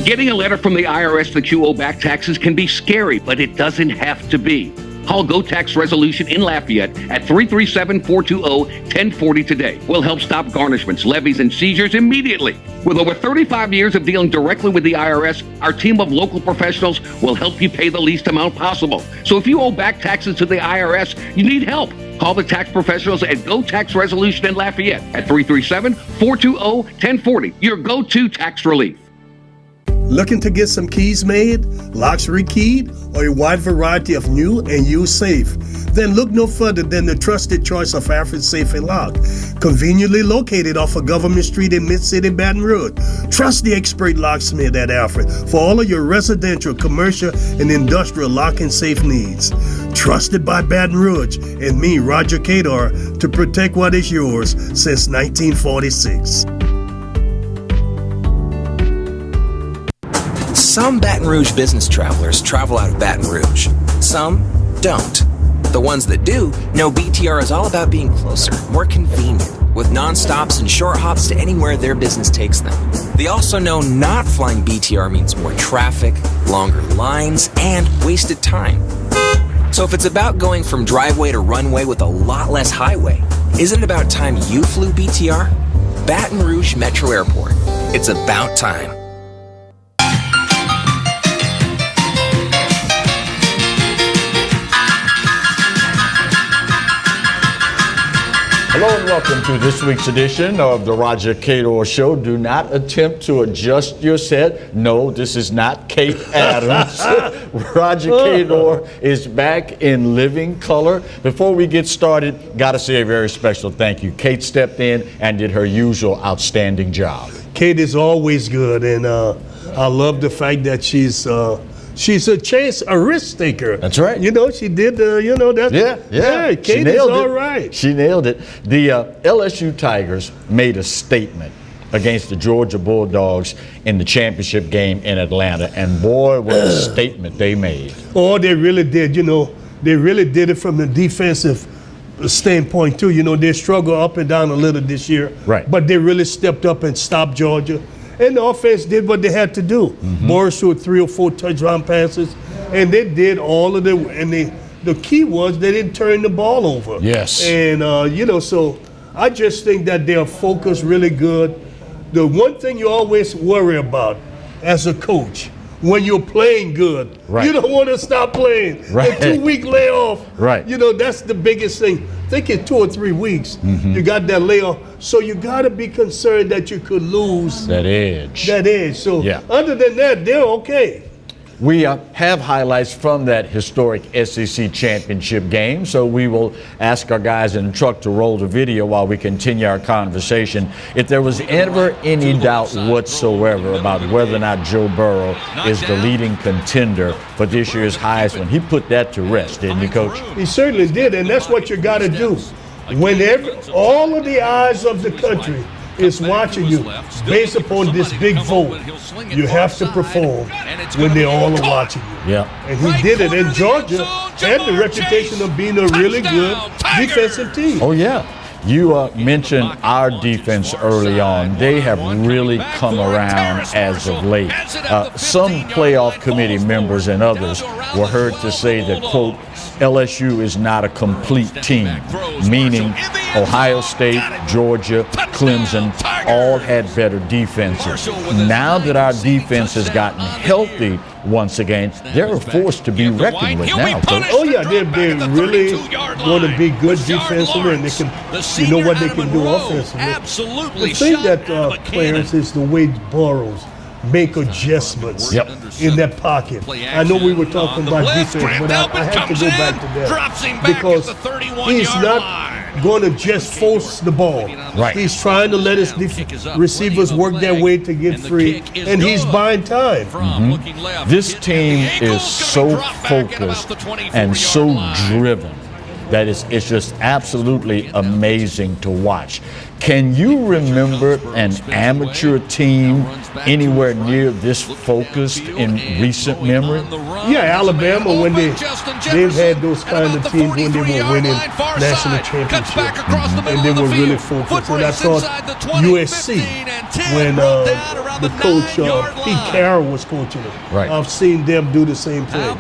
Getting a letter from the IRS that you owe back taxes can be scary, but it doesn't have to be. Call Go Tax Resolution in Lafayette at 337-420-1040 today. We'll help stop garnishments, levies, and seizures immediately. With over 35 years of dealing directly with the IRS, our team of local professionals will help you pay the least amount possible. So if you owe back taxes to the IRS, you need help. Call the tax professionals at Go Tax Resolution in Lafayette at 337-420-1040. Your go-to tax relief. Looking to get some keys made, locks rekeyed, or a wide variety of new and used safe? Then look no further than the trusted choice of Alfred Safe and Lock. Conveniently located off of Government Street in Mid-City, Baton Rouge. Trust the expert locksmith at Alfred for all of your residential, commercial, and industrial lock and safe needs. Trusted by Baton Rouge and me, Roger Cador, to protect what is yours since 1946. Some Baton Rouge business travelers travel out of Baton Rouge. Some don't. The ones that do know BTR is all about being closer, more convenient, with non-stops and short hops to anywhere their business takes them. They also know not flying BTR means more traffic, longer lines, and wasted time. So if it's about going from driveway to runway with a lot less highway, isn't it about time you flew BTR? Baton Rouge Metro Airport. It's about time. Hello and welcome to this week's edition of the Roger Cador Show. Do not attempt to adjust your set. No, this is not Kate Adams. Roger Cador is back in living color. Before we get started, got to say a very special thank you. Kate stepped in and did her usual outstanding job. Kate is always good, and I love the fact that she's a risk taker. That's right. You know, she did, that's. Yeah, Kate is all right. She nailed it. The LSU Tigers made a statement against the Georgia Bulldogs in the championship game in Atlanta, and boy, what a statement they made. Oh, they really did. You know, they really did it from the defensive standpoint, too. You know, they struggled up and down a little this year. Right. But they really stepped up and stopped Georgia. And the offense did what they had to do. Mm-hmm. Morris threw 3 or 4 touchdown passes, and they did all of the. And the key was they didn't turn the ball over. Yes. And so I just think that they're focused really good. The one thing you always worry about as a coach when you're playing good, right. You don't want to stop playing. Right. A 2-week layoff. Right. You know, that's the biggest thing. I think in 2 or 3 weeks, you got that layoff. So you got to be concerned that you could lose that edge. So other than that, they're okay. We have highlights from that historic SEC championship game, so we will ask our guys in the truck to roll the video while we continue our conversation. If there was ever any doubt whatsoever about whether or not Joe Burrow is the leading contender for this year's Heisman, he put that to rest, didn't he, Coach? He certainly did, and that's what you got to do. Whenever all of the eyes of the country is watching you based upon this big vote, you have to perform when they all are watching you. Yeah. And he did it. And Georgia had the reputation of being a really good defensive team. Oh, yeah. You mentioned our defense early on. They have really come around as of late. Some playoff committee members and others were heard to say that, quote, LSU is not a complete team, meaning Ohio State, Georgia, Clemson all had better defenses. Now that our defense has gotten healthy once again, they're a force to be reckoned with now, Coach. Oh, yeah, they're really going to be good defensively, and they can, you know what they can do offensively. Absolutely. The thing that, Clarence, is the way Burrows make adjustments in that pocket. I know we were talking about defense, but I have to go back to that because he's not going to just force the ball. Right. He's trying to let his receivers work their way to get free, and he's buying time. Mm-hmm. This team is so focused and so driven that it's just absolutely amazing to watch. Can you remember an amateur team anywhere near this focused in recent memory? Yeah, Alabama, when they've had those kind of teams when they were winning national championships, and they were really focused. And I thought USC, when the coach Pete Carroll was coaching them, right. I've seen them do the same thing.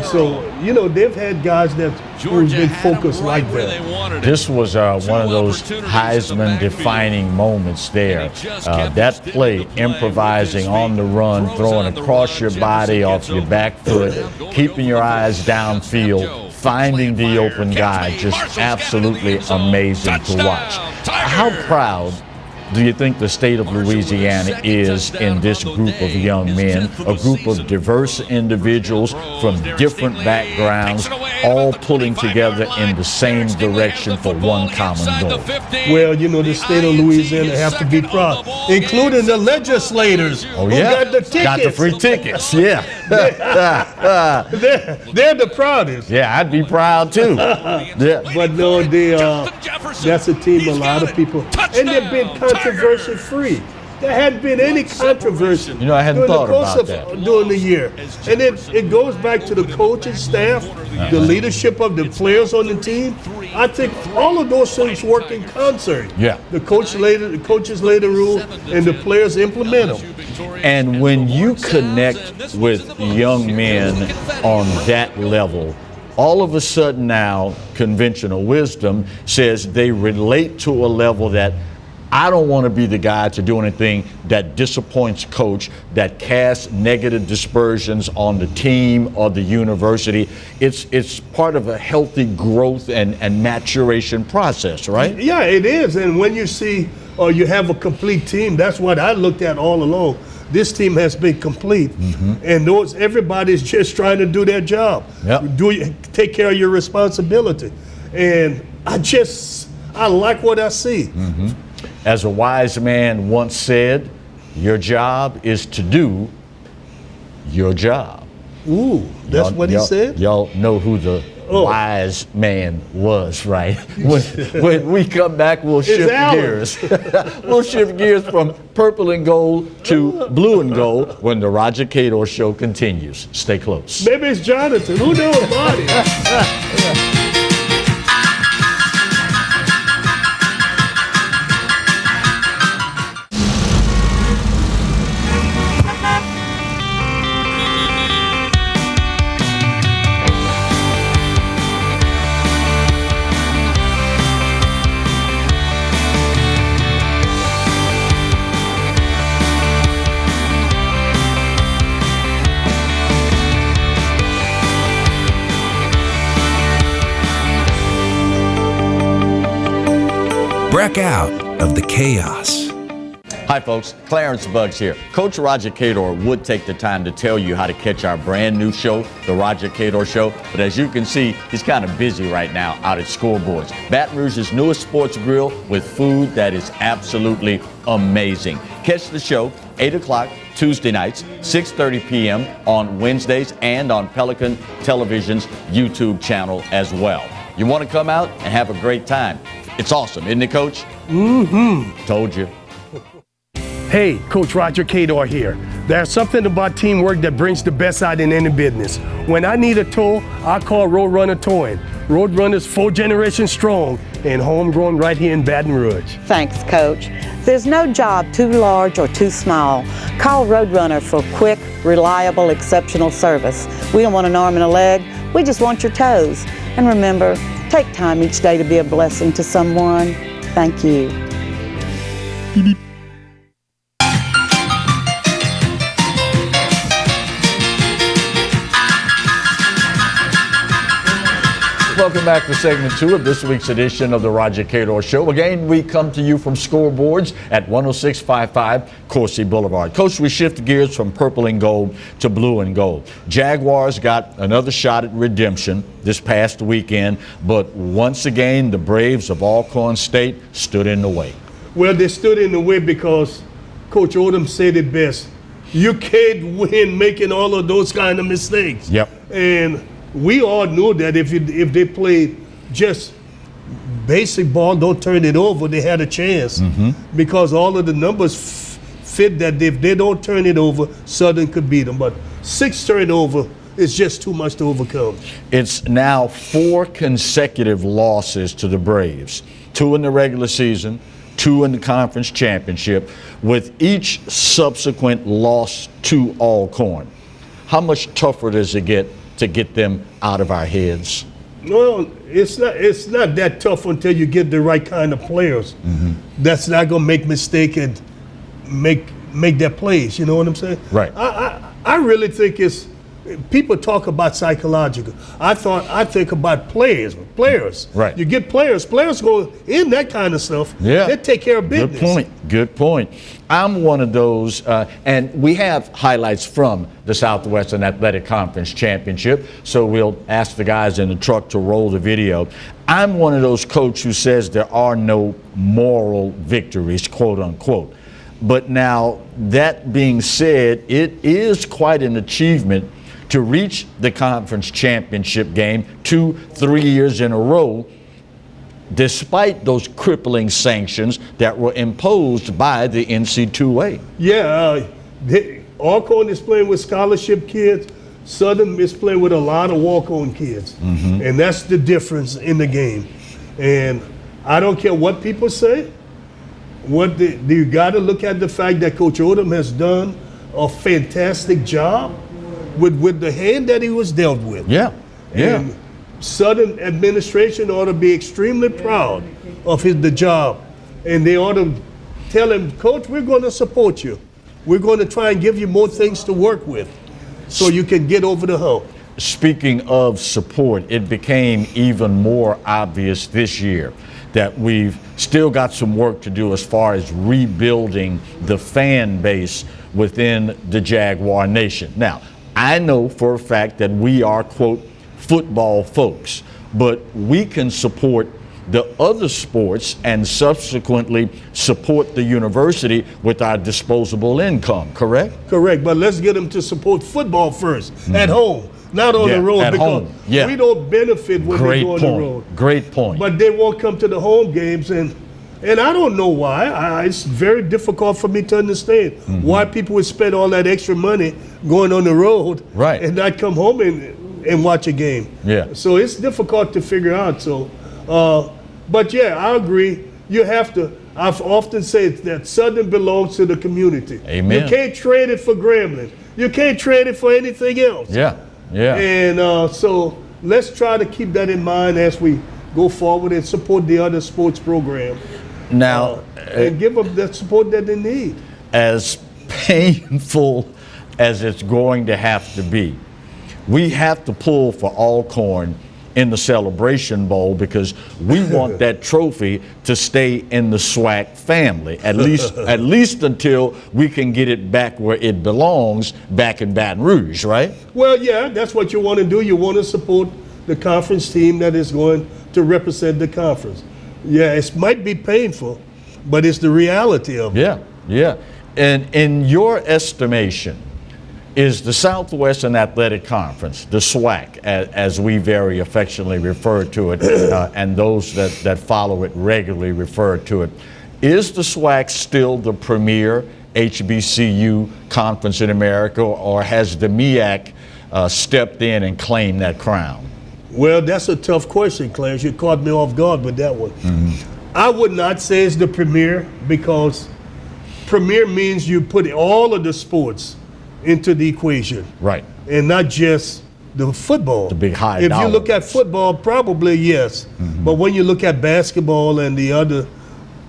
So they've had guys who've been focused like that. This was one of those Heisman-defining moments there. That play, improvising on the run, throwing across your body, off your back foot, keeping your eyes downfield, finding the open guy, just absolutely amazing to watch. How proud do you think the state of Louisiana is in this group of young men, a group of diverse individuals from different backgrounds, all pulling together in the same direction for one common goal? Well, the state of Louisiana have to be proud, including the legislators who got the tickets. Got the free tickets, yeah. They're the proudest. Yeah, I'd be proud too. Yeah. But no, that's a team a lot of people, and they've been controversy free. There hadn't been any controversy I hadn't thought about that during the year. And it goes back to the coaching staff, the leadership of the players on the team. I think all of those things work in concert. Yeah. The coaches lay the rule, and the players implement them. And when you connect with young men on that level, all of a sudden now, conventional wisdom says they relate to a level that I don't want to be the guy to do anything that disappoints coach, that casts negative dispersions on the team or the university. It's part of a healthy growth and maturation process, right? Yeah, it is. And when you see you have a complete team, that's what I looked at all along. This team has been complete, and everybody's just trying to do their job. Yep. Take care of your responsibility. And I like what I see. As a wise man once said, your job is to do your job. Ooh, that's what he said? Y'all know who the wise man was, right? When we come back, we'll shift gears. We'll shift gears from purple and gold to blue and gold when the Roger Cador Show continues. Stay close. Maybe it's Jonathan. Who knows, Marty? Break out of the chaos. Hi folks, Clarence Buggs here. Coach Roger Cador would take the time to tell you how to catch our brand new show, The Roger Cador Show, but as you can see, he's kind of busy right now out at Scoreboards, Baton Rouge's newest sports grill with food that is absolutely amazing. Catch the show 8 o'clock Tuesday nights, 6:30 p.m. on Wednesdays, and on Pelican Television's YouTube channel as well. You want to come out and have a great time. It's awesome, isn't it, Coach? Told you. Hey, Coach Roger Cador here. There's something about teamwork that brings the best out in any business. When I need a tow, I call Roadrunner Towing. Roadrunner's 4 generations strong and homegrown right here in Baton Rouge. Thanks, Coach. There's no job too large or too small. Call Roadrunner for quick, reliable, exceptional service. We don't want an arm and a leg. We just want your toes. And remember, take time each day to be a blessing to someone. Thank you. Welcome back for segment 2 of this week's edition of the Roger Cador Show. Again, we come to you from Scoreboards at 10655 Coursey Boulevard. Coach, we shift gears from purple and gold to blue and gold. Jaguars got another shot at redemption this past weekend, but once again, the Braves of Alcorn State stood in the way. Well, they stood in the way because Coach Odom said it best. You can't win making all of those kind of mistakes. Yep. And we all knew that if they played just basic ball, don't turn it over, they had a chance because all of the numbers fit that if they don't turn it over, Southern could beat them. But 6 turnover is just too much to overcome. It's now 4 consecutive losses to the Braves, 2 in the regular season, 2 in the conference championship, with each subsequent loss to Alcorn. How much tougher does it get to get them out of our heads? Well, it's not that tough until you get the right kind of players. That's not going to make mistake and make their plays. You know what I'm saying? Right. I really think it's, people talk about psychological. I think about players. Right. You get players go in that kind of stuff. Yeah. They take care of business. Good point. I'm one of those, and we have highlights from the Southwestern Athletic Conference Championship, so we'll ask the guys in the truck to roll the video. I'm one of those coaches who says there are no moral victories, quote unquote. But now, that being said, it is quite an achievement to reach the conference championship game 2-3 years in a row, despite those crippling sanctions that were imposed by the NC2A. Yeah, Alcorn is playing with scholarship kids. Southern is playing with a lot of walk-on kids. And that's the difference in the game. And I don't care what people say. You got to look at the fact that Coach Odom has done a fantastic job with the hand that he was dealt with. And Southern administration ought to be extremely proud of the job. And they ought to tell him, Coach, we're going to support you. We're going to try and give you more things to work with so you can get over the hump. Speaking of support, it became even more obvious this year that we've still got some work to do as far as rebuilding the fan base within the Jaguar Nation. Now, I know for a fact that we are, quote, football folks, but we can support the other sports and subsequently support the university with our disposable income, correct? Correct, but let's get them to support football first, at home, not on the road, at because home. we don't benefit when they go on the road. Great point. But they won't come to the home games, and I don't know why. It's very difficult for me to understand why people would spend all that extra money going on the road and not come home and watch a game. So it's difficult to figure out. So, but yeah, I agree. You have to. I've often said that Southern belongs to the community. Amen. You can't trade it for Grambling. You can't trade it for anything else. And so let's try to keep that in mind as we go forward and support the other sports program. Now, and give them the support that they need. As painful as it's going to have to be, we have to pull for Alcorn in the Celebration Bowl because we want that trophy to stay in the SWAC family, at least until we can get it back where it belongs, back in Baton Rouge, right? Well, yeah, that's what you want to do. You want to support the conference team that is going to represent the conference. Yeah, it might be painful, but it's the reality of it. Yeah. And in your estimation, is the Southwestern Athletic Conference, the SWAC, as we very affectionately refer to it, and those that follow it regularly refer to it, is the SWAC still the premier HBCU conference in America, or has the MEAC stepped in and claimed that crown? Well, that's a tough question, Clarence. You caught me off guard with that one. I would not say it's the premier, because premier means you put all of the sports into the equation. Right. And not just the football. The big high If dollar. you look at football, probably yes. But when you look at basketball and the other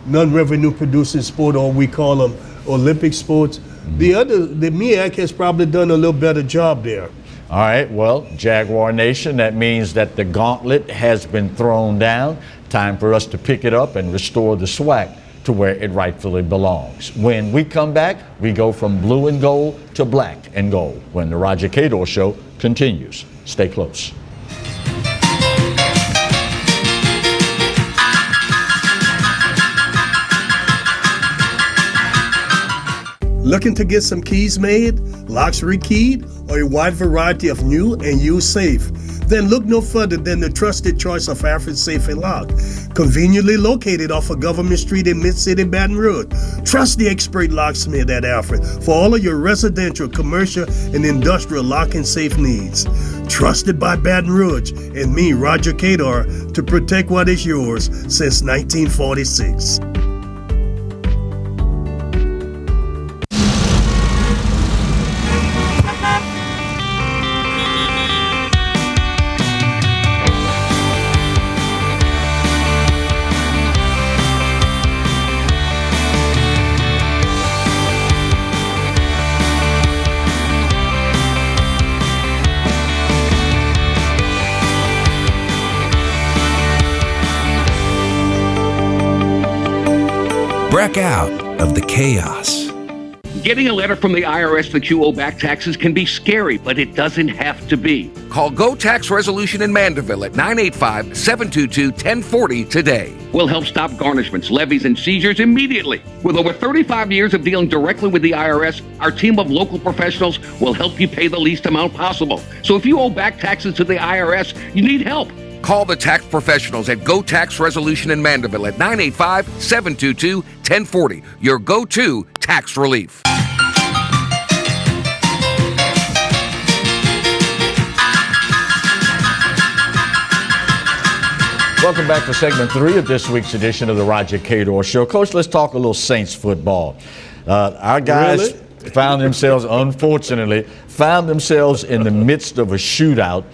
non-revenue producing sport, or we call them Olympic sports, the MEAC has probably done a little better job there. All right, well, Jaguar Nation, that means that the gauntlet has been thrown down. Time for us to pick it up and restore the SWAC to where it rightfully belongs. When we come back, we go from blue and gold to black and gold when the Roger Cador Show continues. Stay close. Looking to get some keys made, locks rekeyed, or a wide variety of new and used safe? Then look no further than the trusted choice of Alfred Safe and Lock. Conveniently located off of Government Street in Mid-City, Baton Rouge. Trust the expert locksmith at Alfred for all of your residential, commercial, and industrial lock and safe needs. Trusted by Baton Rouge and me, Roger Cador, to protect what is yours since 1946. Break out of the chaos. Getting a letter from the IRS that you owe back taxes can be scary, but it doesn't have to be. Call Go Tax Resolution in Mandeville at 985-722-1040 today. We'll help stop garnishments, levies, and seizures immediately. With over 35 years of dealing directly with the IRS, our team of local professionals will help you pay the least amount possible. So if you owe back taxes to the IRS, you need help. Call the tax professionals at Go Tax Resolution in Mandeville at 985-722-1040. Your go-to tax relief. Welcome back to segment 3 of this week's edition of the Roger Cador Show. Coach, let's talk a little Saints football. Our guys found themselves in the midst of a shootout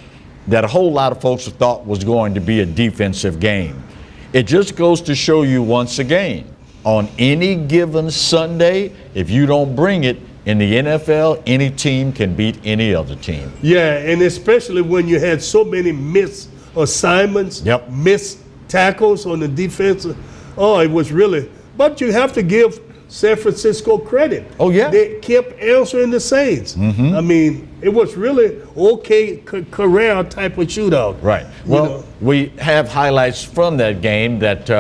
that a whole lot of folks thought was going to be a defensive game. It just goes to show you once again, on any given Sunday, if you don't bring it, in the NFL, any team can beat any other team. Yeah, and especially when you had so many missed assignments, missed tackles on the defense. Oh, it was really, but you have to give San Francisco credit. Oh, yeah. They kept answering the Saints. Mm-hmm. I mean, it was really okay Corral type of shootout. Right. Well, we have highlights from that game that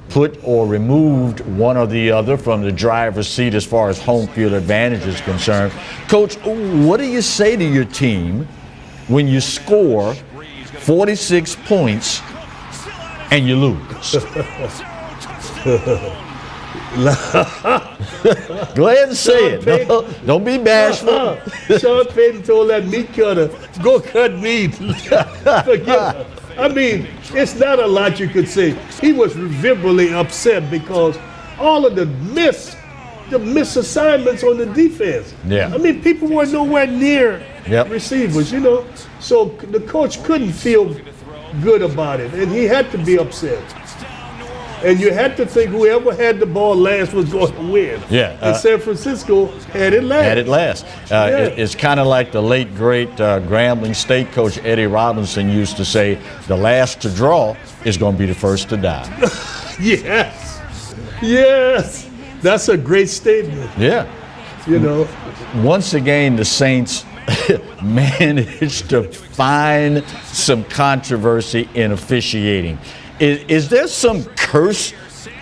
put or removed one or the other from the driver's seat as far as home field advantage is concerned. Coach, what do you say to your team when you score 46 points and you lose? Go ahead and say it. Don't be bashful. Sean Payton told that meat cutter, go cut meat. Forget it. I mean, it's not a lot you could say. He was visibly upset because all of the missed assignments on the defense. Yeah. I mean, people were nowhere near receivers, you know. So the coach couldn't feel good about it, and he had to be upset. And you had to think whoever had the ball last was going to win. Yeah. And San Francisco had it last. It's kind of like the late, great Grambling State coach Eddie Robinson used to say, the last to draw is going to be the first to die. Yes. That's a great statement. Yeah. You know. Once again, the Saints managed to find some controversy in officiating. Is there some curse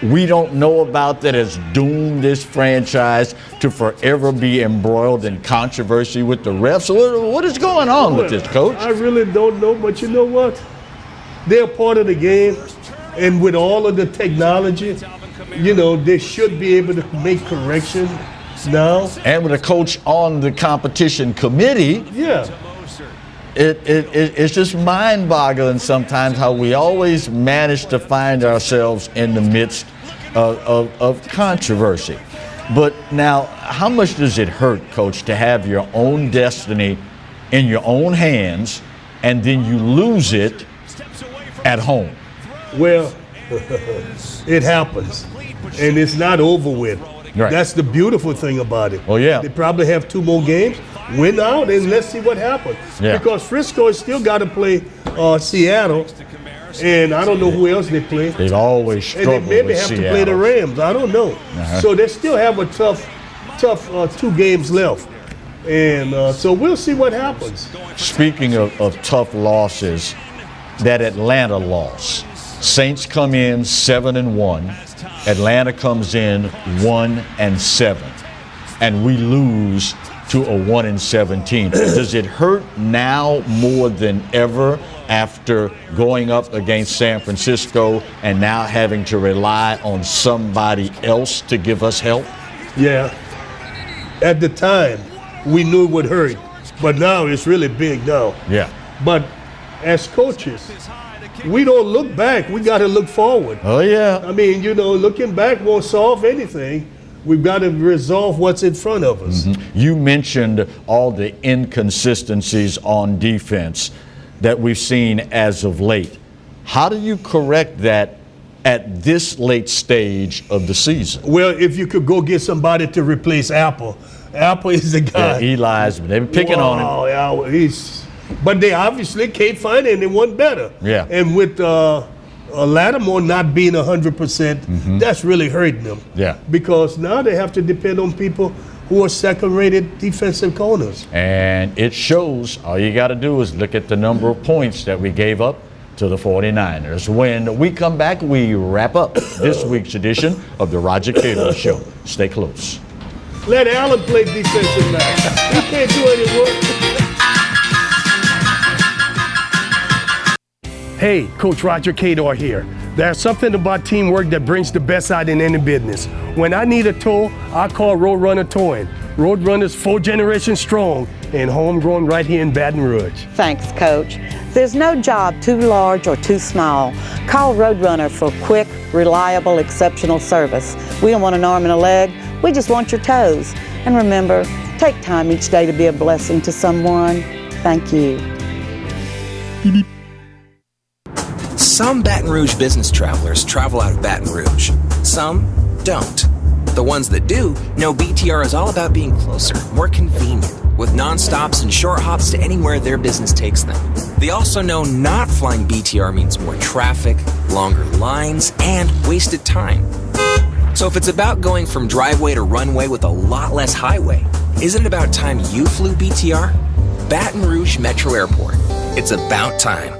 we don't know about that has doomed this franchise to forever be embroiled in controversy with the refs? What is going on with this, Coach? I really don't know, but you know what? They're part of the game, and with all of the technology, you know, they should be able to make correction now. And with a coach on the competition committee. Yeah. It's just mind-boggling sometimes how we always manage to find ourselves in the midst of controversy. But now, how much does it hurt, Coach, to have your own destiny in your own hands and then you lose it at home? Well, it happens, and it's not over with. Right. That's the beautiful thing about it. Oh, yeah. They probably have 2 more games. Win out, and let's see what happens. Yeah. Because Frisco has still got to play Seattle, and I don't know who else they play. They've always struggled and they maybe with have Seattle. to play the Rams. I don't know. So they still have a tough 2 games left. And so we'll see what happens. Speaking of tough losses, that Atlanta loss. Saints come in 7-1. Atlanta comes in 1-7. And we lose to a 1-17. Does it hurt now more than ever after going up against San Francisco and now having to rely on somebody else to give us help? Yeah. At the time, we knew it would hurt, but now it's really big now. Yeah. But as coaches, we don't look back. We got to look forward. Oh, yeah. I mean, looking back won't solve anything. We've got to resolve what's in front of us. Mm-hmm. You mentioned all the inconsistencies on defense that we've seen as of late. How do you correct that at this late stage of the season? Well, if you could go get somebody to replace Apple. Apple is the guy. Yeah, Eli's, they've been picking on him. Yeah, but they obviously can't find anyone better. Yeah. And with Lattimore not being 100%, that's really hurting them. Yeah. Because now they have to depend on people who are second-rated defensive corners. And it shows. All you got to do is look at the number of points that we gave up to the 49ers. When we come back, we wrap up this week's edition of the Roger Cador Show. Stay close. Let Allen play defensive back. He can't do any work. Hey, Coach Roger Cador here. There's something about teamwork that brings the best out in any business. When I need a tow, I call Roadrunner Towing. Roadrunner's 4 generations strong and homegrown right here in Baton Rouge. Thanks, Coach. There's no job too large or too small. Call Roadrunner for quick, reliable, exceptional service. We don't want an arm and a leg. We just want your toes. And remember, take time each day to be a blessing to someone. Thank you. Some Baton Rouge business travelers travel out of Baton Rouge. Some don't. The ones that do know BTR is all about being closer, more convenient, with non-stops and short hops to anywhere their business takes them. They also know not flying BTR means more traffic, longer lines, and wasted time. So if it's about going from driveway to runway with a lot less highway, isn't it about time you flew BTR? Baton Rouge Metro Airport. It's about time.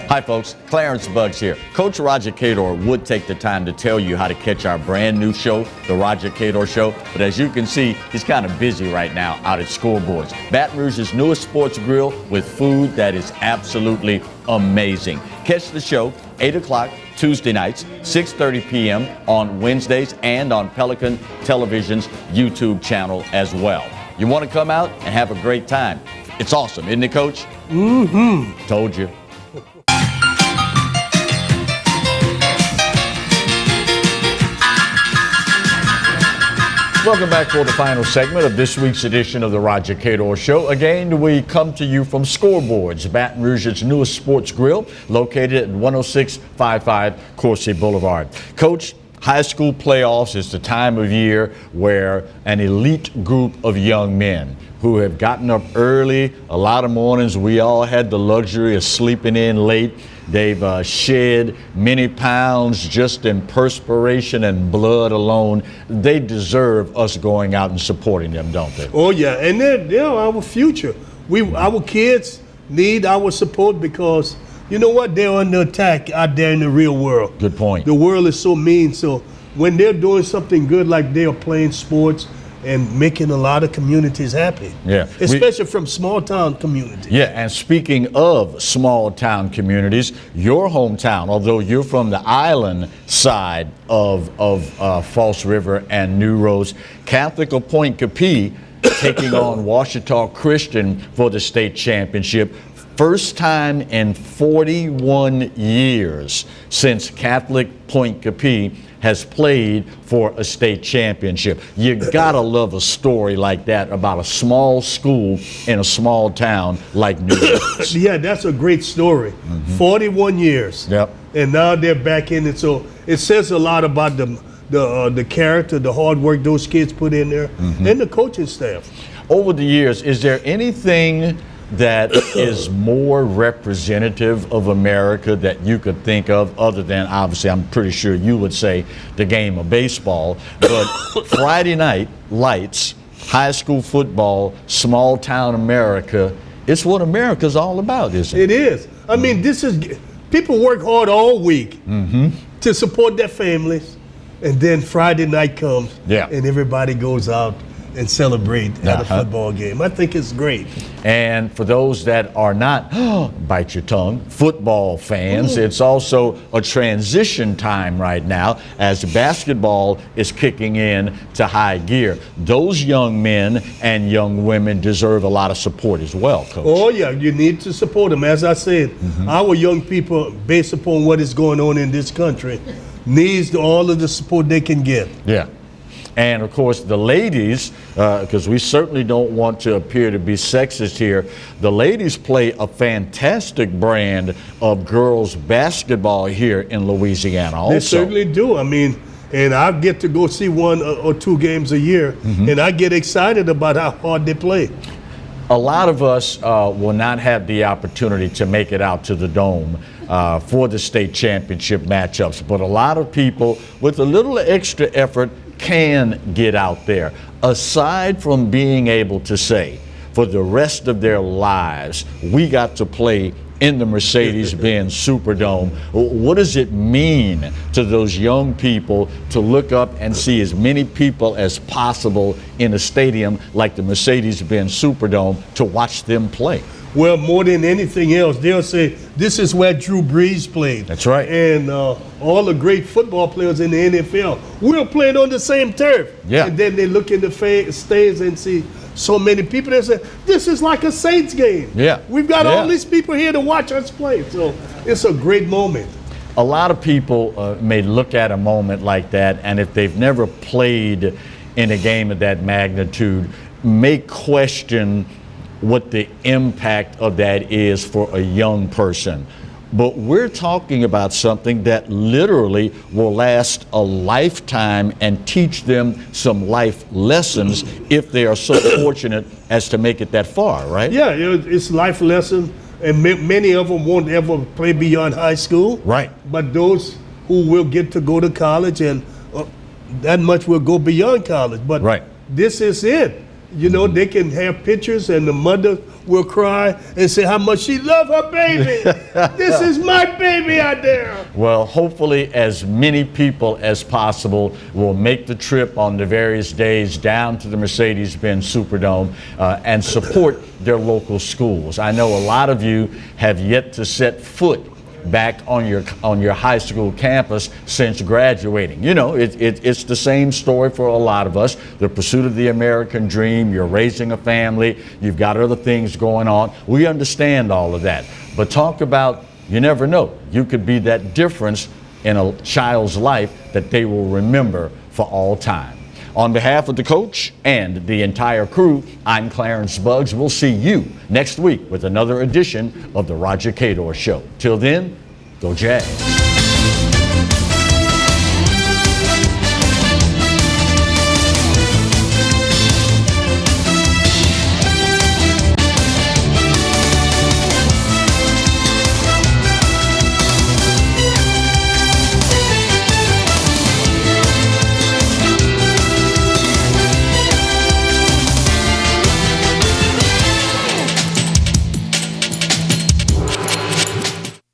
Hi folks, Clarence Buggs here. Coach Roger Cador would take the time to tell you how to catch our brand new show, The Roger Cador Show, but as you can see, he's kind of busy right now out at Scoreboards, Baton Rouge's newest sports grill with food that is absolutely amazing. Catch the show 8 o'clock Tuesday nights, 6:30 p.m. on Wednesdays and on Pelican Television's YouTube channel as well. You want to come out and have a great time. It's awesome, isn't it, Coach? Mm-hmm. Told you. Welcome back for the final segment of this week's edition of the Roger Cador Show. Again, we come to you from Scoreboards, Baton Rouge's newest sports grill, located at 10655 Coursey Boulevard. Coach, high school playoffs is the time of year where an elite group of young men who have gotten up early, a lot of mornings we all had the luxury of sleeping in late. They've shed many pounds just in perspiration and blood alone. They deserve us going out and supporting them, don't they? Oh, yeah, and they're our future. Our kids need our support because, you know what, they're under attack out there in the real world. Good point. The world is so mean, so when they're doing something good like they are playing sports and making a lot of communities happy. Yeah. Especially from small town communities. Yeah, and speaking of small town communities, your hometown, although you're from the island side of False River and New Roads, Catholic of Point Capee taking on Ouachita Christian for the state championship. First time in 41 years since Catholic Point Capee has played for a state championship. You gotta love a story like that about a small school in a small town like New York. Yeah, that's a great story. 41 years. Yep. And now they're back in it. So it says a lot about the character, the hard work those kids put in there, and the coaching staff. Over the years, is there anything that is more representative of America that you could think of, other than, obviously, I'm pretty sure you would say the game of baseball, but Friday night lights, high school football, small town America, it's what America's all about, isn't it? It is. I mean, people work hard all week to support their families, and then Friday night comes, and everybody goes out and celebrate at a football game. I think it's great. And for those that are not, bite your tongue, football fans, it's also a transition time right now as basketball is kicking in to high gear. Those young men and young women deserve a lot of support as well, Coach. Oh, yeah, you need to support them. As I said, our young people, based upon what is going on in this country, needs all of the support they can get. Yeah. And of course, the ladies, because we certainly don't want to appear to be sexist here, the ladies play a fantastic brand of girls basketball here in Louisiana also. They certainly do. I mean, and I get to go see 1 or 2 games a year, and I get excited about how hard they play. A lot of us will not have the opportunity to make it out to the Dome for the state championship matchups, but a lot of people with a little extra effort can get out there. Aside from being able to say, for the rest of their lives, we got to play in the Mercedes-Benz Superdome. What does it mean to those young people to look up and see as many people as possible in a stadium like the Mercedes-Benz Superdome to watch them play? Well, more than anything else, they'll say, this is where Drew Brees played. That's right. And all the great football players in the NFL, we're playing on the same turf. Yeah. And then they look in the stands and see so many people. They say, this is like a Saints game. Yeah. We've got all these people here to watch us play. So it's a great moment. A lot of people may look at a moment like that, and if they've never played in a game of that magnitude, may question what the impact of that is for a young person. But we're talking about something that literally will last a lifetime and teach them some life lessons if they are so fortunate as to make it that far, right? Yeah, it's life lesson, and many of them won't ever play beyond high school. Right. But those who will get to go to college, and that much will go beyond college. But this is it. You know, they can have pictures, and the mother will cry and say how much she loves her baby. This is my baby out there. Well, hopefully as many people as possible will make the trip on the various days down to the Mercedes-Benz Superdome and support their local schools. I know a lot of you have yet to set foot back on your high school campus since graduating. You know, it's the same story for a lot of us. The pursuit of the American dream, you're raising a family, you've got other things going on. We understand all of that. But talk about, you never know, you could be that difference in a child's life that they will remember for all time. On behalf of the coach and the entire crew, I'm Clarence Buggs. We'll see you next week with another edition of the Roger Cador Show. Till then, go Jags.